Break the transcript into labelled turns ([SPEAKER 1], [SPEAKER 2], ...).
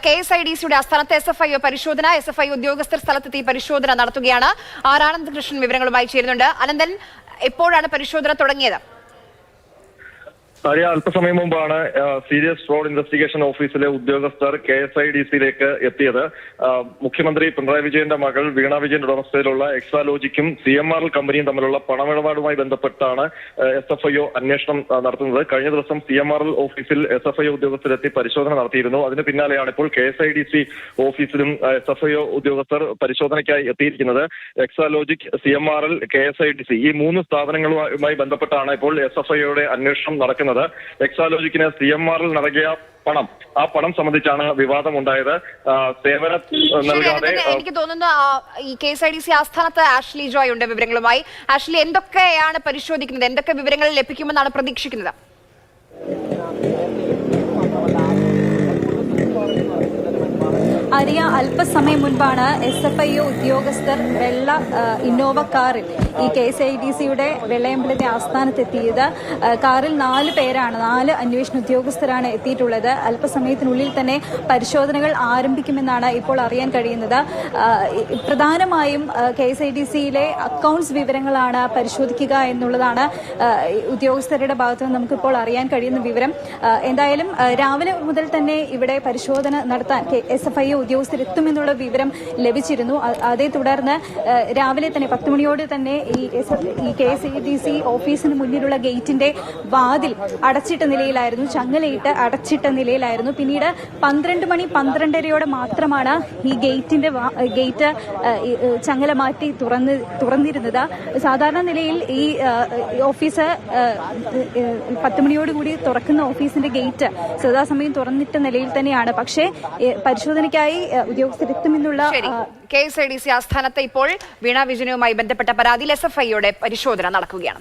[SPEAKER 1] KSIDCയുടെ ആസ്ഥാനത്ത് SFIO പരിശോധന, SFIO ഉദ്യോഗസ്ഥർ സ്ഥലത്തെത്തി പരിശോധന നടത്തുകയാണ്. ആനന്ദ് കൃഷ്ണൻ വിവരങ്ങളുമായി ചേരുന്നുണ്ട്. അനന്തൻ, എപ്പോഴാണ് പരിശോധന തുടങ്ങിയത്?
[SPEAKER 2] അല്പസമയം മുമ്പാണ് സീരിയസ് ഫ്രോഡ് ഇൻവെസ്റ്റിഗേഷൻ ഓഫീസിലെ ഉദ്യോഗസ്ഥർ KSIDCയിലേക്ക് എത്തിയത്. മുഖ്യമന്ത്രി പിണറായി വിജയന്റെ മകൾ വീണ വിജയന്റെ ഉടമസ്ഥയിലുള്ള എക്സാലോജിക്കും CMRL കമ്പനിയും തമ്മിലുള്ള പണമിടപാടുമായി ബന്ധപ്പെട്ടാണ് SFIO അന്വേഷണം നടത്തുന്നത്. കഴിഞ്ഞ ദിവസം CMRL ഓഫീസിൽ SFIO ഉദ്യോഗസ്ഥരെത്തി പരിശോധന നടത്തിയിരുന്നു. അതിന് പിന്നാലെയാണ് ഇപ്പോൾ KSIDC ഓഫീസിലും SFIO ഉദ്യോഗസ്ഥർ പരിശോധനയ്ക്കായി എത്തിയിരിക്കുന്നത്. എക്സാലോജിക്, CMRL, KSIDC ഈ മൂന്ന് സ്ഥാപനങ്ങളുമായി ബന്ധപ്പെട്ടാണ് ഇപ്പോൾ SFIOയുടെ അന്വേഷണം നടക്കുന്നത്. എക്സാലോജിക്കിന് CMRL നൽകിയ ആ പണം സംബന്ധിച്ചാണ് വിവാദം ഉണ്ടായത്. സേവനം നൽകാതെ
[SPEAKER 1] എനിക്ക് തോന്നുന്നു ഈ KSIDC ആസ്ഥാനത്ത് ആഷ്ലി ജോയ് ഉണ്ട് വിവരങ്ങളുമായി. ആഷ്ലി, എന്തൊക്കെയാണ് പരിശോധിക്കുന്നത്? എന്തൊക്കെ വിവരങ്ങൾ ലഭിക്കുമെന്നാണ് പ്രതീക്ഷിക്കുന്നത്?
[SPEAKER 3] ആര്യ, അല്പസമയം മുൻപാണ് SFIO ഉദ്യോഗസ്ഥർ വെള്ള ഇന്നോവ കാറിൽ ഈ KSIDCയുടെ വെള്ളയമ്പലത്തെ ആസ്ഥാനത്തെത്തിയത്. കാറിൽ 4 പേരാണ്, 4 അന്വേഷണ ഉദ്യോഗസ്ഥരാണ് എത്തിയിട്ടുള്ളത്. അല്പസമയത്തിനുള്ളിൽ തന്നെ പരിശോധനകൾ ആരംഭിക്കുമെന്നാണ് ഇപ്പോൾ അറിയാൻ കഴിയുന്നത്. പ്രധാനമായും KSIDCയിലെ അക്കൗണ്ട്സ് വിവരങ്ങളാണ് പരിശോധിക്കുക എന്നുള്ളതാണ് ഉദ്യോഗസ്ഥരുടെ ഭാഗത്ത് നിന്ന് നമുക്കിപ്പോൾ അറിയാൻ കഴിയുന്ന വിവരം. എന്തായാലും രാവിലെ മുതൽ തന്നെ ഇവിടെ പരിശോധന നടത്താൻ SFIO ഉദ്യോഗസ്ഥരെത്തുമെന്നുള്ള വിവരം ലഭിച്ചിരുന്നു. അതേ തുടർന്ന് രാവിലെ തന്നെ 10 മണിയോട് തന്നെ ഈ KSIDC ഓഫീസിന് മുന്നിലുള്ള ഗേറ്റിന്റെ വാതിൽ അടച്ചിട്ട നിലയിലായിരുന്നു, ചങ്ങലയിട്ട് അടച്ചിട്ട നിലയിലായിരുന്നു. പിന്നീട് 12 മണി 12:30യോടെ മാത്രമാണ് ഈ ഗേറ്റ് ചങ്ങല മാറ്റി തുറന്നിരുന്നത്. സാധാരണ നിലയിൽ ഈ ഓഫീസ് 10 മണിയോടുകൂടി തുറക്കുന്ന ഓഫീസിന്റെ ഗേറ്റ് സദാസമയം തുറന്നിട്ട നിലയിൽ തന്നെയാണ്. പക്ഷേ പരിശോധനയ്ക്കായി ഉദ്യോഗസ്ഥരെത്തുമെന്നുള്ള
[SPEAKER 1] KSIDC ആസ്ഥാനത്ത് ഇപ്പോൾ വീണ വിജയനുമായി ബന്ധപ്പെട്ട പരാതിയിൽ SFIOയുടെ പരിശോധന നടക്കുകയാണ്.